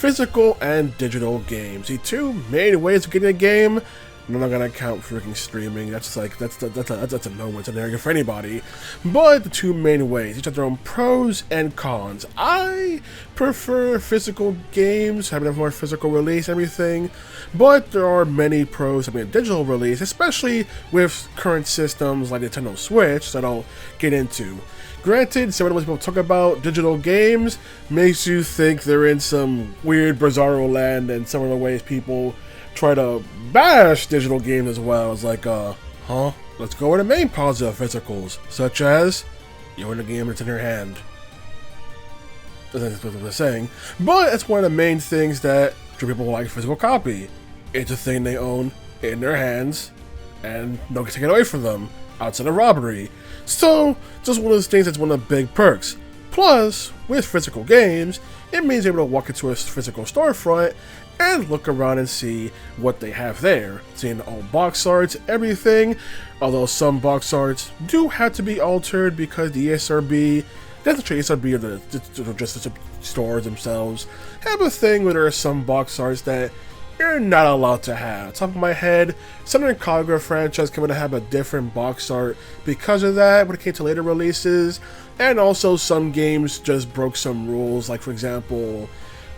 physical and digital games. The two main ways of getting a game. I'm not gonna count freaking streaming. That's a no-win scenario for anybody. But the two main ways, each have their own pros and cons. I prefer physical games, having a more physical release, everything. But there are many pros having a digital release, especially with current systems like Nintendo Switch that I'll get into. Granted, some of the ways people talk about digital games makes you think they're in some weird bizarro land, and some of the ways people try to bash digital games as well. It's like, let's go with the main positive physicals, such as you own a game that's in your hand. That's what they're saying. But it's one of the main things that people like physical copy. It's a thing they own in their hands, and no one can take it away from them outside of robbery. So, just one of those things that's one of the big perks. Plus, with physical games, it means you're able to walk into a physical storefront and look around and see what they have there. Seeing all box arts, everything, although some box arts do have to be altered because the ESRB, that's the ESRB or just the stores themselves, have a thing where there are some box arts that you're not allowed to have. Top of my head, Senran Kagura franchise coming to have a different box art because of that when it came to later releases, and also some games just broke some rules, like for example,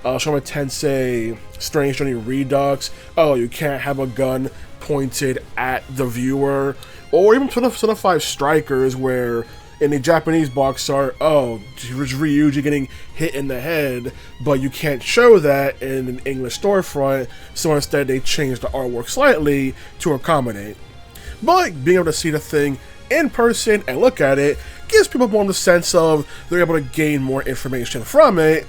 Shoma Tensei Strange Journey Redux. Oh, you can't have a gun pointed at the viewer, or even Persona 5 Strikers, where in the Japanese box art, oh, it's Ryuji getting hit in the head, but you can't show that in an English storefront, so instead they changed the artwork slightly to accommodate. But being able to see the thing in person and look at it gives people more of the sense of they're able to gain more information from it,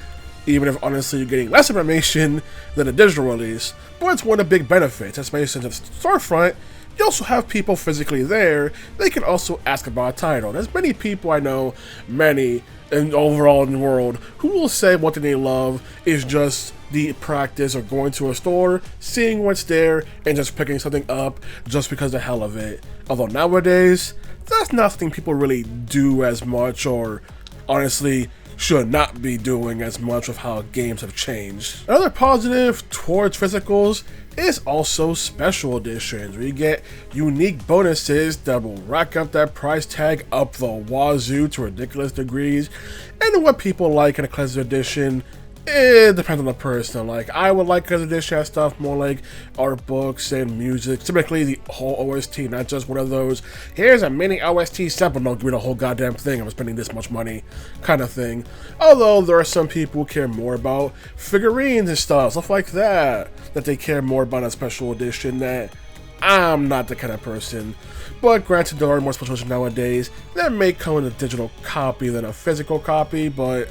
even if honestly you're getting less information than a digital release. But it's one of the big benefits, especially since it's storefront. You also have people physically there. They can also ask about a title. There's many people I know, many and overall in the world, who will say one thing they love is just the practice of going to a store, seeing what's there, and just picking something up just because of the hell of it. Although nowadays, that's not something people really do as much, or honestly should not be doing as much with how games have changed. Another positive towards physicals is also special editions, where you get unique bonuses that will rack up that price tag up the wazoo to ridiculous degrees. And what people like in a collector's edition, it depends on the person. Like, I would like collector's edition stuff more like art books and music, typically the whole OST, not just one of those, here's a mini OST sample, no, give me the whole goddamn thing, I'm spending this much money kind of thing. Although there are some people who care more about figurines and stuff like that they care more about a special edition. That I'm not the kind of person. But granted, there are more special editions nowadays that may come in a digital copy than a physical copy, but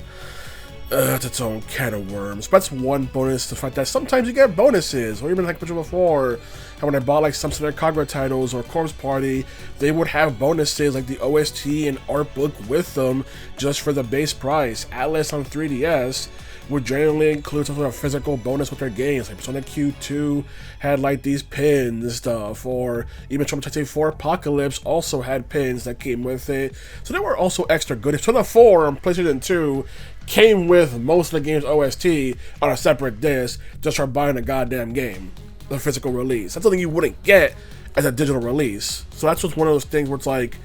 that's its own can of worms. But that's one bonus, the fact that sometimes you get bonuses, or even like I mentioned before, how when I bought like some Senran Kagura titles or Corpse Party, they would have bonuses like the OST and art book with them just for the base price. Atlas on 3DS would generally include some sort of physical bonus with their games, like Persona Q2 had like these pins and stuff, or even Shoma Tensei 4 Apocalypse also had pins that came with it. So they were also extra good. Persona 4 on PlayStation 2 came with most of the game's OST on a separate disc just for buying a goddamn game, the physical release. That's something you wouldn't get as a digital release. So that's just one of those things where it's like,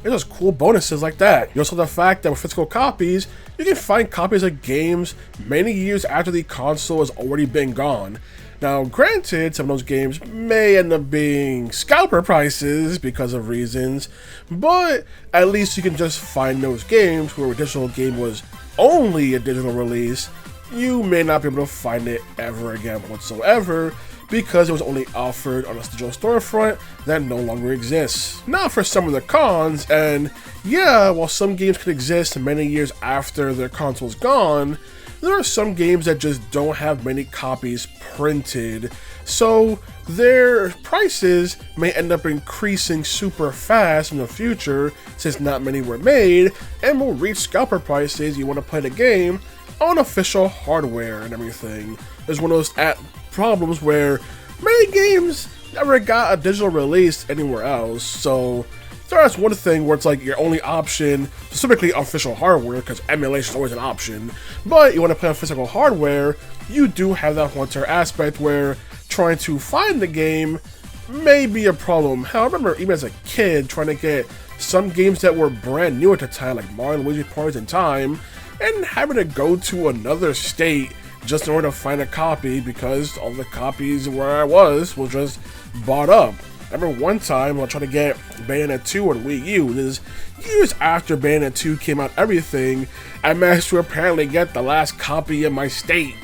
there's just cool bonuses like that. You also have the fact that with physical copies, you can find copies of games many years after the console has already been gone. Now, granted, some of those games may end up being scalper prices because of reasons, but at least you can just find those games where a digital game was only a digital release. You may not be able to find it ever again whatsoever, because it was only offered on a digital storefront that no longer exists. Now for some of the cons, and yeah, while some games could exist many years after their console's gone, there are some games that just don't have many copies printed, so their prices may end up increasing super fast in the future since not many were made, and will reach scalper prices you want to play the game on official hardware and everything. There's one of those problems where many games never got a digital release anywhere else, so that's one thing where it's like your only option, specifically on official hardware, because emulation is always an option, but you want to play on physical hardware, you do have that hunter aspect where trying to find the game may be a problem. Hell, I remember even as a kid trying to get some games that were brand new at the time, like Mario & Luigi Parties in Time, and having to go to another state just in order to find a copy because all the copies where I was just bought up. I remember one time I tried to get Bayonetta 2 on Wii U. This is years after Bayonetta 2 came out, everything, I managed to apparently get the last copy in my state.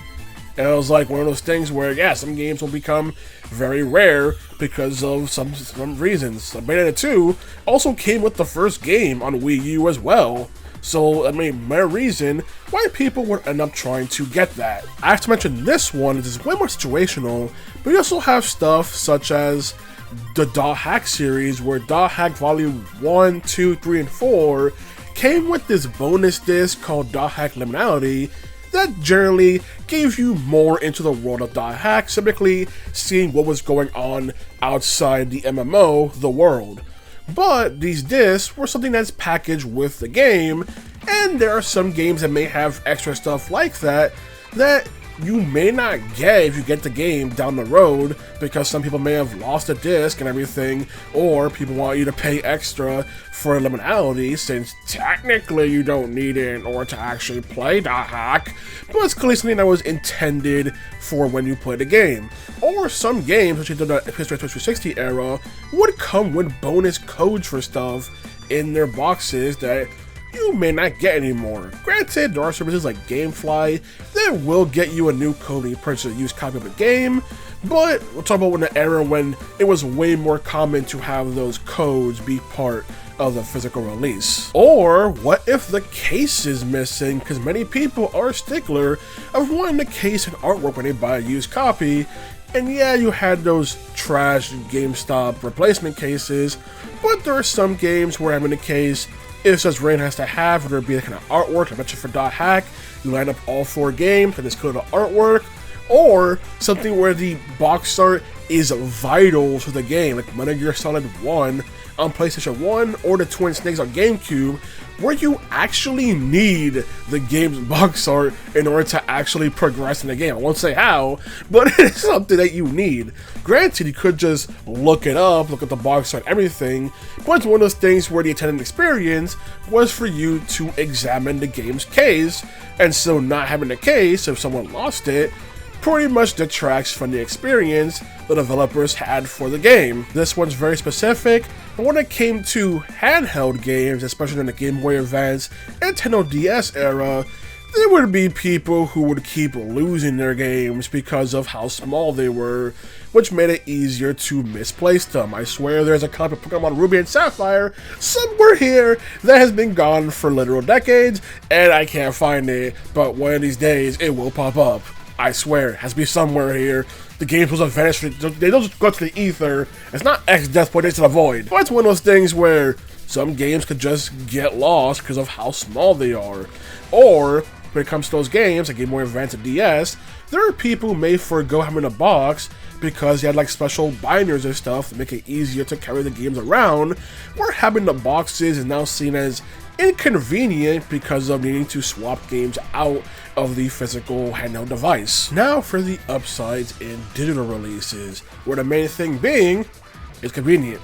And it was like one of those things where, yeah, some games will become very rare because of some reasons. Bayonetta 2 also came with the first game on Wii U as well. So, I mean, my reason why people would end up trying to get that. I have to mention this one is way more situational, but you also have stuff such as the .hack series, where .hack Volume 1, 2, 3, and 4 came with this bonus disc called .hack Liminality that generally gave you more into the world of .hack, typically seeing what was going on outside the MMO, the world. But these discs were something that's packaged with the game, and there are some games that may have extra stuff like that that you may not get if you get the game down the road, because some people may have lost a disc and everything, or people want you to pay extra for liminality since technically you don't need it in order to actually play .hack, but it's clearly something that was intended for when you play the game. Or some games, which in the PS3 360 era, would come with bonus codes for stuff in their boxes that you may not get anymore. Granted, there are services like GameFly that will get you a new code when you purchase a used copy of a game, but we're talking about an era when it was way more common to have those codes be part of the physical release. Or what if the case is missing? Because many people are a stickler of wanting the case and artwork when they buy a used copy. And yeah, you had those trash GameStop replacement cases, but there are some games where having a case is just Rain has to have, whether it be the kind of artwork. I mentioned for .hack, you line up all 4 games and this kind of artwork, or something where the box art is vital to the game, like Metal Gear Solid 1 on PlayStation 1 or the Twin Snakes on GameCube, where you actually need the game's box art in order to actually progress in the game. I won't say how, but it's something that you need. Granted, you could just look it up, look at the box art, everything, but it's one of those things where the intended experience was for you to examine the game's case, and so not having the case, if someone lost it, pretty much detracts from the experience the developers had for the game. This one's very specific, but when it came to handheld games, especially in the Game Boy Advance and Nintendo DS era, there would be people who would keep losing their games because of how small they were, which made it easier to misplace them. I swear there's a copy of Pokemon Ruby and Sapphire somewhere here that has been gone for literal decades, and I can't find it, but one of these days it will pop up. I swear, it has to be somewhere here. The game's supposed to vanish. They don't just go to the ether. It's not X Death Point into the void. But it's one of those things where some games could just get lost because of how small they are. Or, when it comes to those games, like Game Boy Advance and DS, there are people who may forego having a box because they had like special binders and stuff to make it easier to carry the games around, where having the boxes is now seen as inconvenient because of needing to swap games out of the physical handheld device. Now for the upsides in digital releases, where the main thing being is convenient.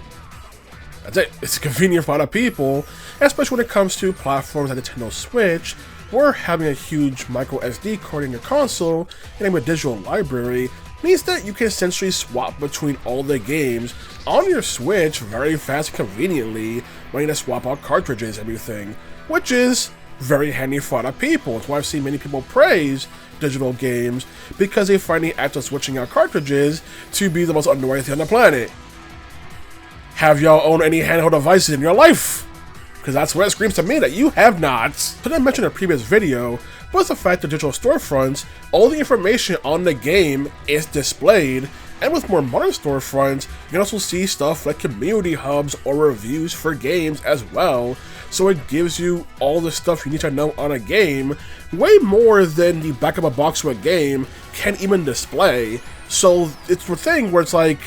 That's it. It's convenient for a lot of people, especially when it comes to platforms like Nintendo Switch, where having a huge micro SD card in your console and a digital library means that you can essentially swap between all the games on your Switch very fast and conveniently when you need to swap out cartridges and everything, which is very handy for a lot of people. It's why I've seen many people praise digital games, because they find the act of switching out cartridges to be the most annoying thing on the planet. Have y'all owned any handheld devices in your life? Because that's what it screams to me that you have not. But I mentioned in a previous video was the fact that digital storefronts, all the information on the game is displayed, and with more modern storefronts, you can also see stuff like community hubs or reviews for games as well, so it gives you all the stuff you need to know on a game, way more than the back of a box to a game can even display. So it's the thing where it's like,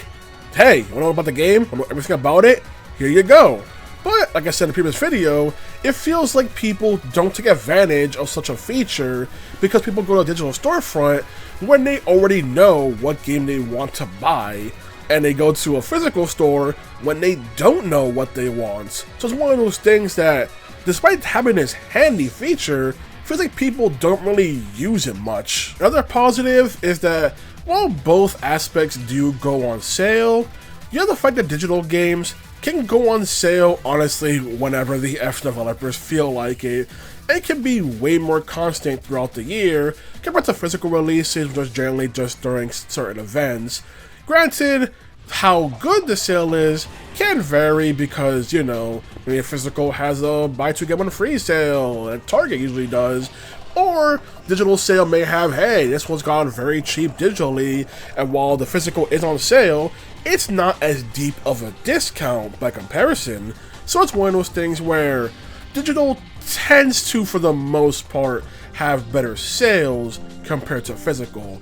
hey, you want to know about the game? I know everything about it? Here you go. But, like I said in the previous video, it feels like people don't take advantage of such a feature because people go to a digital storefront when they already know what game they want to buy, and they go to a physical store when they don't know what they want. So it's one of those things that, despite having this handy feature, feels like people don't really use it much. Another positive is that while both aspects do go on sale, you have the fact that digital games can go on sale honestly whenever the developers feel like it, and can be way more constant throughout the year compared to physical releases, which is generally just during certain events. Granted, how good the sale is can vary because, you know, maybe a physical has a buy two get one free sale, and Target usually does, or digital sale may have, hey, this one's gone very cheap digitally, and while the physical is on sale, it's not as deep of a discount by comparison. So it's one of those things where digital tends to, for the most part, have better sales compared to physical.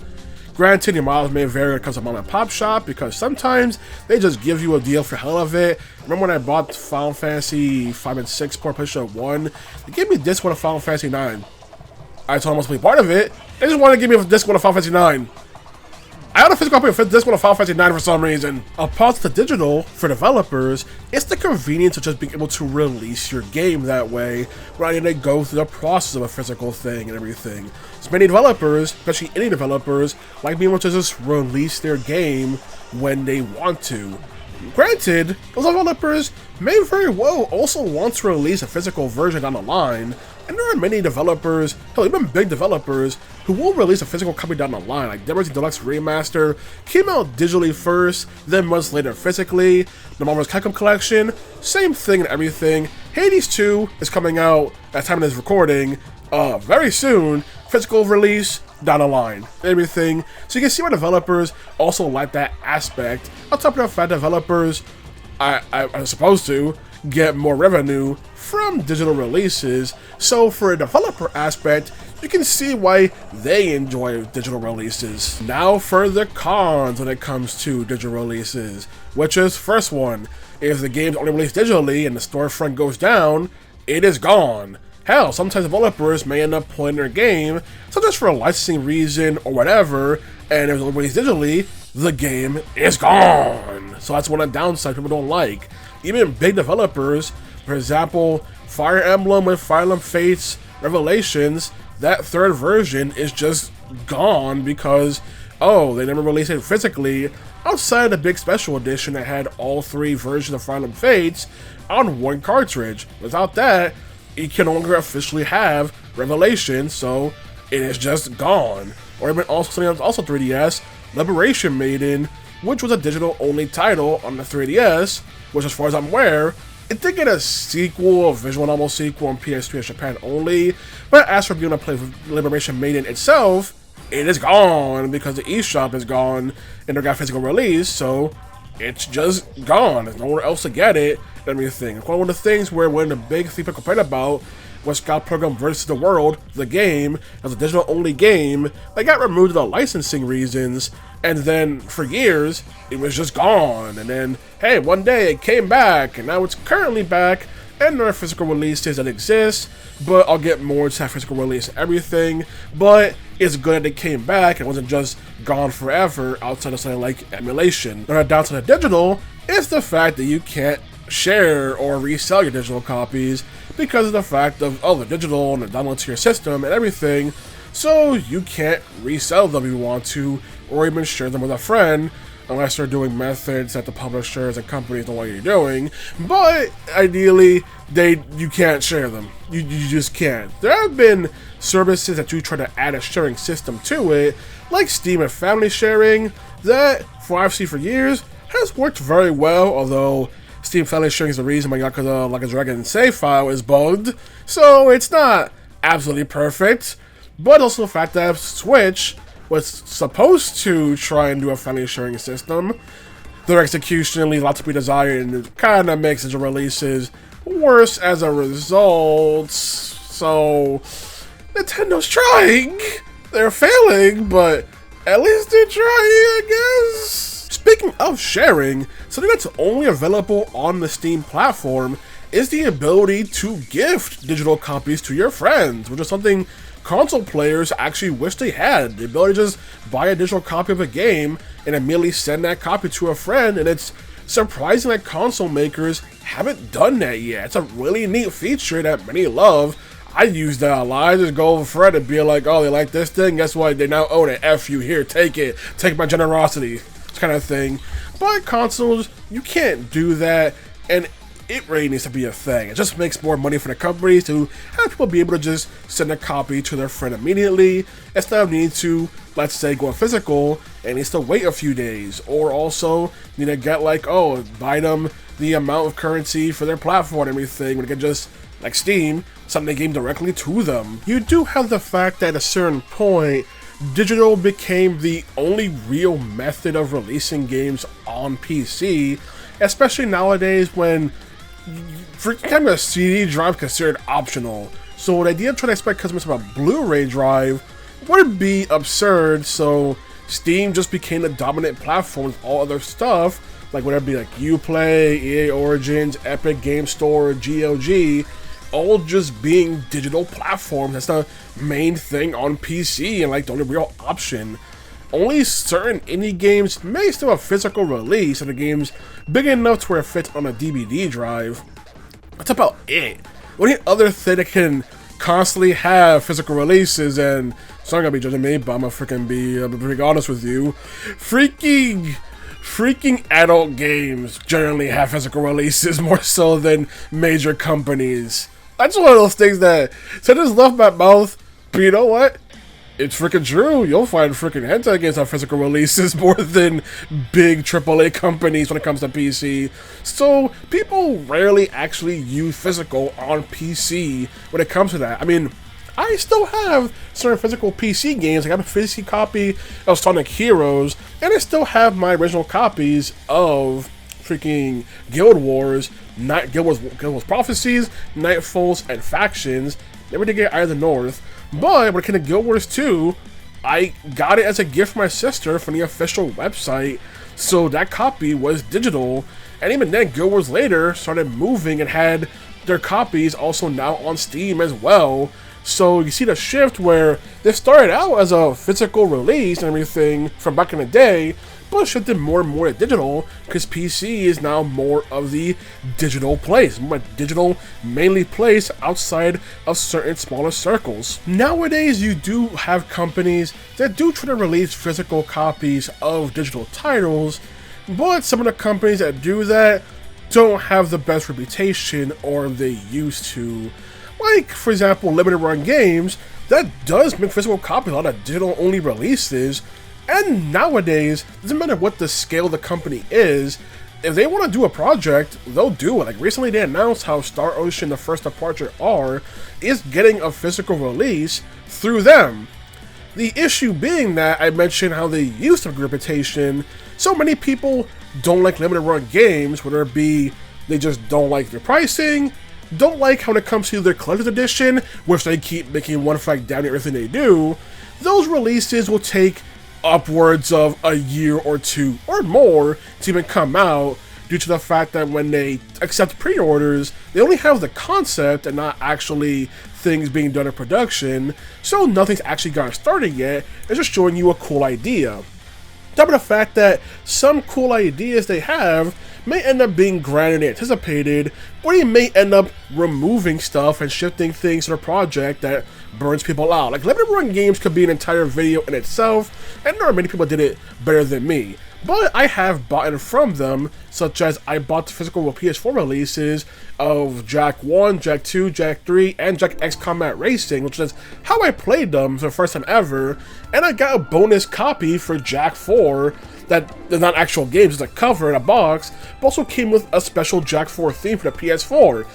Granted, your miles may vary when it comes to mom and pop shop, because sometimes they just give you a deal for hell of it. Remember when I bought Final Fantasy 5 and 6 for PlayStation 1? They gave me this one of Final Fantasy 9. I told them I was to be part of it. They just wanted to give me a disc one of Final Fantasy 9. I had a physical copy of this one of Final Fantasy 9 for some reason. Apart from the digital, for developers, it's the convenience of just being able to release your game that way, rather than go through the process of a physical thing and everything. So many developers, especially indie developers, like being able to just release their game when they want to. Granted, those developers may very well also want to release a physical version down the line, and there are many developers, hell, even big developers, who will release a physical copy down the line. Like Dead Rising Deluxe Remaster came out digitally first, then months later physically. The Marvel's Capcom Collection, same thing and everything. Hades 2 is coming out at the time of this recording very soon. Physical release down the line, everything. So you can see why developers also like that aspect. On top of the fact developers are supposed to get more revenue from digital releases, so for a developer aspect, you can see why they enjoy digital releases. Now for the cons when it comes to digital releases, which is first one, if the game's only released digitally and the storefront goes down, it is gone. Hell, sometimes developers may end up playing their game, sometimes for a licensing reason or whatever, and if it's only released digitally, the game is gone. So that's one of the downsides people don't like. Even big developers, for example, Fire Emblem with Fire Emblem Fates Revelations, that third version is just gone because, oh, they never released it physically outside of the big special edition that had all three versions of Fire Emblem Fates on one cartridge. Without that, you can no longer officially have Revelation, so it is just gone. Or even also something else, also 3DS, Liberation Maiden, which was a digital-only title on the 3DS, which as far as I'm aware, it did get a sequel, a visual novel sequel on PS3 in Japan only, but as for being able to play Liberation Maiden itself, it is gone because the eShop is gone and they got physical release, so it's just gone. There's nowhere else to get it and everything. It's one of the things where when the big thing people complain about was Scout Program versus the World, the game, as a digital-only game, they got removed for the licensing reasons, and then for years, it was just gone. And then, hey, one day it came back, and now it's currently back, and there are physical releases that exist, but I'll get more to that physical release and everything, but it's good that it came back, it wasn't just gone forever outside of something like emulation. Now, down to the digital, is the fact that you can't share or resell your digital copies because of the fact of, oh, the digital and the download to your system and everything, so you can't resell them if you want to, or even share them with a friend, unless they're doing methods that the publishers and companies don't want you doing. But ideally, you can't share them. You just can't. There have been services that do try to add a sharing system to it, like Steam and family sharing, that, for I've seen for years, has worked very well, although Steam family sharing is the reason my Yakuza Like a Dragon save file is bugged, so it's not absolutely perfect. But also the fact that Switch was supposed to try and do a family sharing system, their execution leaves a lot to be desired, and it kind of makes the releases worse as a result. So Nintendo's trying, they're failing, but at least they're trying, I guess. Speaking of sharing, something that's only available on the Steam platform is the ability to gift digital copies to your friends, which is something console players actually wish they had. The ability to just buy a digital copy of a game and immediately send that copy to a friend, and it's surprising that console makers haven't done that yet. It's a really neat feature that many love. I use that a lot. I just go over Fred and be like, oh, they like this thing? Guess what? They now own it. F you. Here, take it. Take my generosity. This kind of thing. But consoles, you can't do that, and it really needs to be a thing. It just makes more money for the companies to have people be able to just send a copy to their friend immediately instead of needing to, let's say, go physical and needs to wait a few days, or also need to get like, oh, buy them the amount of currency for their platform and everything when it can just, like Steam, send the game directly to them. You do have the fact that at a certain point, digital became the only real method of releasing games on PC, especially nowadays when for kind of a CD drive considered optional. So the idea of trying to expect customers to have a Blu-ray drive would be absurd, so Steam just became the dominant platform with all other stuff, like whether it be like Uplay, EA Origins, Epic Game Store, GOG, all just being digital platforms. That's the main thing on PC and like the only real option. Only certain indie games may still have physical release, and the game's big enough to where it fits on a DVD drive. That's about it. The only other thing that can constantly have physical releases, and it's not gonna be judging me, but I'm gonna be honest with you, freaking adult games generally have physical releases more so than major companies. That's one of those things that said just left my mouth, but you know what? It's freaking true. You'll find freaking hentai games on physical releases more than big AAA companies when it comes to PC. So people rarely actually use physical on PC when it comes to that. I mean, I still have certain physical PC games. I got a physical copy of Sonic Heroes, and I still have my original copies of freaking Guild Wars Prophecies, Nightfalls, and Factions. Never did get Eye of the North. But when it came to Guild Wars 2, I got it as a gift from my sister from the official website, so that copy was digital. And even then, Guild Wars later started moving and had their copies also now on Steam as well. So you see the shift where they started out as a physical release and everything from back in the day, but shifted more and more to digital because PC is now more of the digital place, more digital mainly place outside of certain smaller circles. Nowadays, you do have companies that do try to release physical copies of digital titles, but some of the companies that do that don't have the best reputation, or they used to. Like, for example, limited run games, that does make physical copies a lot of digital only releases. And nowadays, doesn't matter what the scale of the company is, if they want to do a project, they'll do it. Like recently they announced how Star Ocean The First Departure R is getting a physical release through them. The issue being that I mentioned how they used to have a good reputation, so many people don't like limited run games, whether it be they just don't like their pricing, don't like how when it comes to their collector's edition, which they keep making one flag down everything they do. Those releases will take upwards of a year or two or more to even come out, due to the fact that when they accept pre-orders, they only have the concept and not actually things being done in production, so nothing's actually gotten started yet. It's just showing you a cool idea. Top of the fact that some cool ideas they have may end up being grander than anticipated, or they may end up removing stuff and shifting things to the project that burns people out. Like, limited run games could be an entire video in itself, and there are many people that did it better than me. But I have bought from them, such as I bought the physical PS4 releases of Jak 1, Jak 2, Jak 3, and Jak X Combat Racing, which is how I played them for the first time ever, and I got a bonus copy for Jak 4 that is not actual games, it's a cover in a box, but also came with a special Jak 4 theme for the PS4.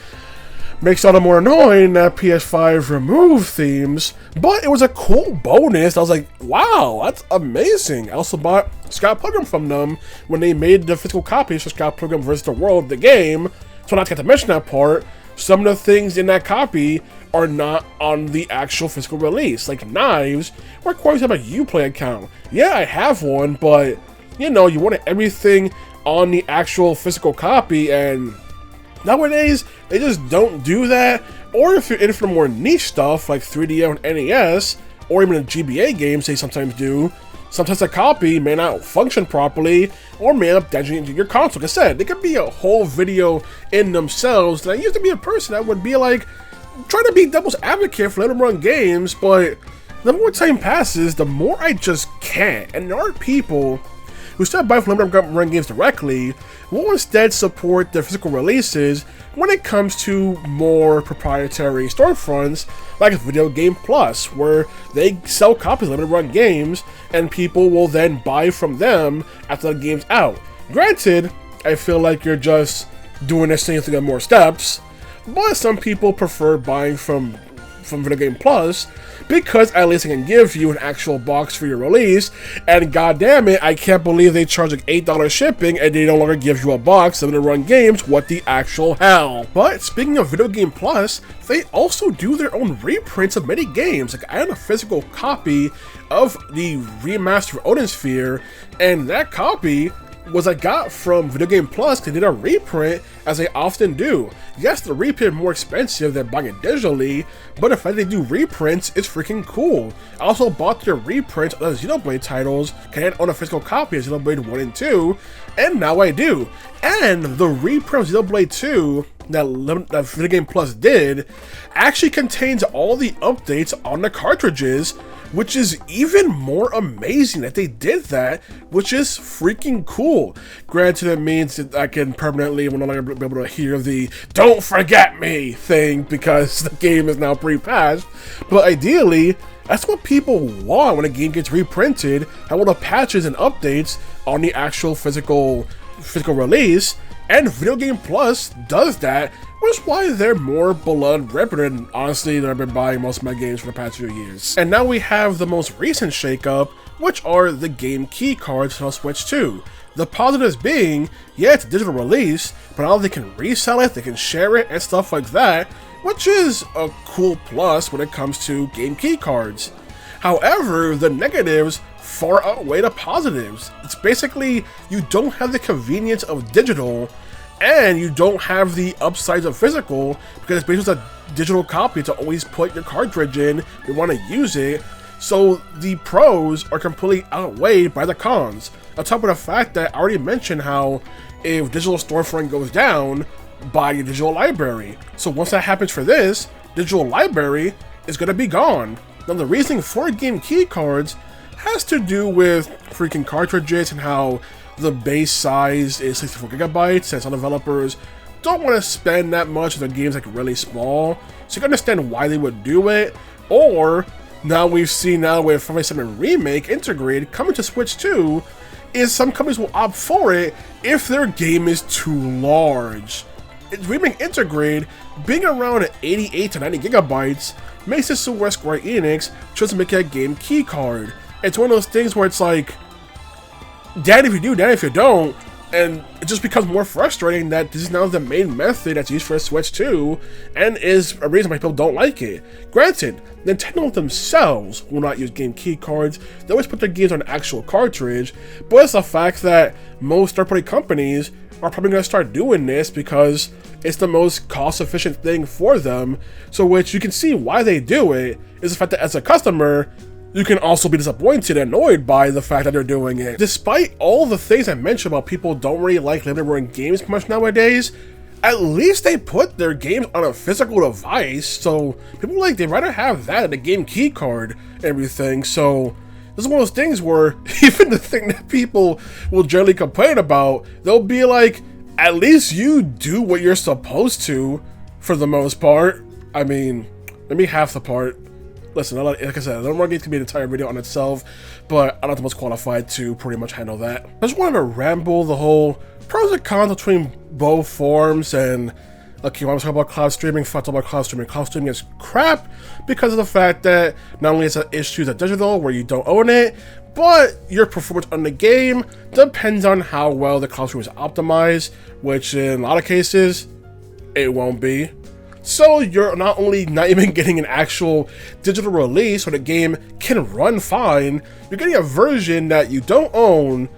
Makes it all the more annoying that PS5 removed themes, but it was a cool bonus. I was like, wow, that's amazing. I also bought Scott Pilgrim from them when they made the physical copies for Scott Pilgrim vs. the World, the game. So not to get to mention that part, some of the things in that copy are not on the actual physical release. Like knives, requires to have a Uplay account. Yeah, I have one, but you know, you wanted everything on the actual physical copy, and Nowadays, they just don't do that, or if you're in for more niche stuff like 3DS and NES, or even the GBA games they sometimes do, sometimes a copy may not function properly, or may end up damaging your console. Like I said, they could be a whole video in themselves. And I used to be a person that would be like, trying to be devil's advocate for limited run games, but the more time passes, the more I just can't. And there are people who still buy from limited run games directly, will instead support their physical releases when it comes to more proprietary storefronts like Video Game Plus, where they sell copies of limited run games and people will then buy from them after the game's out. Granted, I feel like you're just doing this thing through more steps, but some people prefer buying from Video Game Plus because at least they can give you an actual box for your release, and goddamn it, I can't believe they charge like $8 shipping and they no longer give you a box of limited run games. What the actual hell? But speaking of Video Game Plus, they also do their own reprints of many games. Like, I own a physical copy of the remaster of Odin Sphere, and that copy was I got from Video Game Plus. They did a reprint, as they often do. Yes, the reprint is more expensive than buying it digitally, but the fact they do reprints is freaking cool. I also bought their reprints of the Xenoblade titles, can own a physical copy of Xenoblade 1 and 2, and now I do. And the reprint of Xenoblade 2 that Video Game Plus did actually contains all the updates on the cartridges, which is even more amazing that they did that, which is freaking cool. Granted, it means that I can permanently will no longer be able to hear the "Don't forget me" thing because the game is now pre-patched, but ideally, that's what people want when a game gets reprinted. I want the patches and updates on the actual physical release, and Video Game Plus does that, which is why they're more beloved reputed, honestly, than I've been buying most of my games for the past few years. And now we have the most recent shakeup, which are the game key cards on Switch 2. The positives being, yeah, it's a digital release, but now they can resell it, they can share it, and stuff like that, which is a cool plus when it comes to game key cards. However, the negatives far outweigh the positives. It's basically, you don't have the convenience of digital, and you don't have the upsides of physical, because it's basically a digital copy to always put your cartridge in if you want to use it. So the pros are completely outweighed by the cons. On top of the fact that I already mentioned how if digital storefront goes down, buy your digital library. So once that happens for this, digital library is going to be gone. Now the reasoning for game key cards has to do with freaking cartridges and how the base size is 64 gigabytes, and some developers don't want to spend that much if their game's like really small. So you can understand why they would do it. Or now we've seen now with Final Fantasy VII Remake integrated coming to Switch 2, is some companies will opt for it if their game is too large. Remake integrate being around at 88 to 90 gigabytes makes it so where Square Enix chose to make it a game key card. It's one of those things where it's like, damn if you do, damn if you don't, and it just becomes more frustrating that this is now the main method that's used for Switch 2, and is a reason why people don't like it. Granted, Nintendo themselves will not use game key cards, they always put their games on an actual cartridge, but it's the fact that most third-party companies are probably going to start doing this because it's the most cost-efficient thing for them, so which you can see why they do it, is the fact that as a customer, you can also be disappointed and annoyed by the fact that they're doing it. Despite all the things I mentioned about people don't really like limited run games much nowadays, at least they put their games on a physical device, so people like, they'd rather have that than a game key card and everything. So this is one of those things where even the thing that people will generally complain about, they'll be like, at least you do what you're supposed to for the most part. I mean, maybe half the part. Listen, like I said, the more games can be an entire video on itself, but I'm not the most qualified to pretty much handle that. I just wanted to ramble the whole pros and cons between both forms, and okay, when I was talking about cloud streaming, thoughts about cloud streaming. Cloud streaming is crap because of the fact that not only is it issues at digital where you don't own it, but your performance on the game depends on how well the cloud stream is optimized, which in a lot of cases, it won't be. So you're not only not even getting an actual digital release where the game can run fine, you're getting a version that you don't own,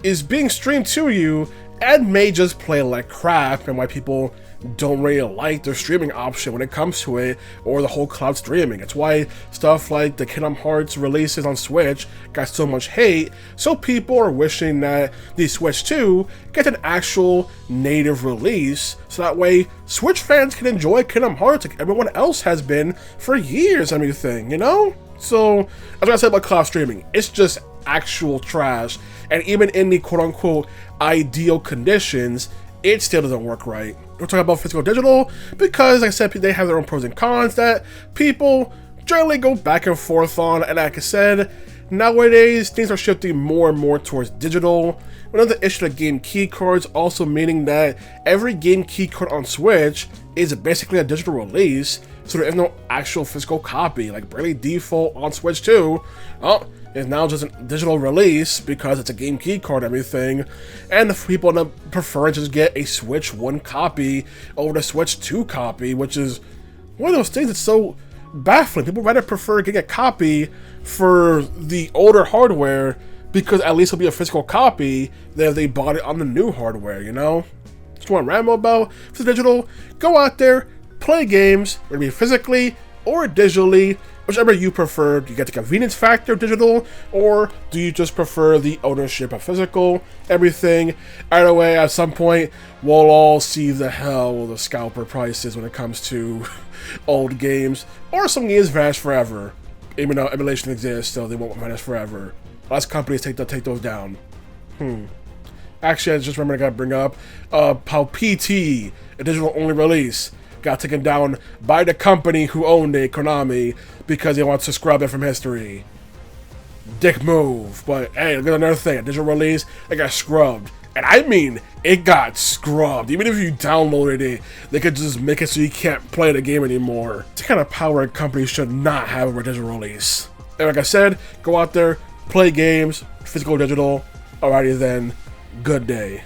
is being streamed to you, and may just play like crap, and why people don't really like their streaming option when it comes to it, or the whole cloud streaming. It's why stuff like the Kingdom Hearts releases on Switch got so much hate, so people are wishing that the Switch 2 gets an actual native release, so that way Switch fans can enjoy Kingdom Hearts like everyone else has been for years and everything, you know? So, as I said about cloud streaming, it's just actual trash, and even in the quote-unquote ideal conditions, it still doesn't work right. We're talking about physical digital because, like I said, they have their own pros and cons that people generally go back and forth on, and like I said, nowadays things are shifting more and more towards digital. Another issue of game key cards, also meaning that every game key card on Switch is basically a digital release, so there is no actual physical copy, like barely default on Switch 2. Oh, it's now just a digital release because it's a game key card and everything, and the people end up preferring to just get a Switch 1 copy over the Switch 2 copy, which is one of those things that's so baffling. People rather prefer getting a copy for the older hardware because at least it'll be a physical copy than if they bought it on the new hardware, you know? Just want to ramble about for digital. Go out there, play games, whether it be physically or digitally, whichever you prefer. Do you get the convenience factor of digital, or do you just prefer the ownership of physical? Everything. Either way, at some point, we'll all see the hell of the scalper prices when it comes to old games, or some games vanish forever. Even though emulation exists, so they won't vanish forever. Less companies take those down. Actually, I just remember I gotta bring up how PT, a digital only release, got taken down by the company who owned it, Konami, because they want to scrub it from history. Dick move. But hey, look at another thing. A digital release, it got scrubbed. And I mean, it got scrubbed. Even if you downloaded it, they could just make it so you can't play the game anymore. It's the kind of power a company should not have over a digital release. And like I said, go out there, play games, physical, digital. Alrighty then, good day.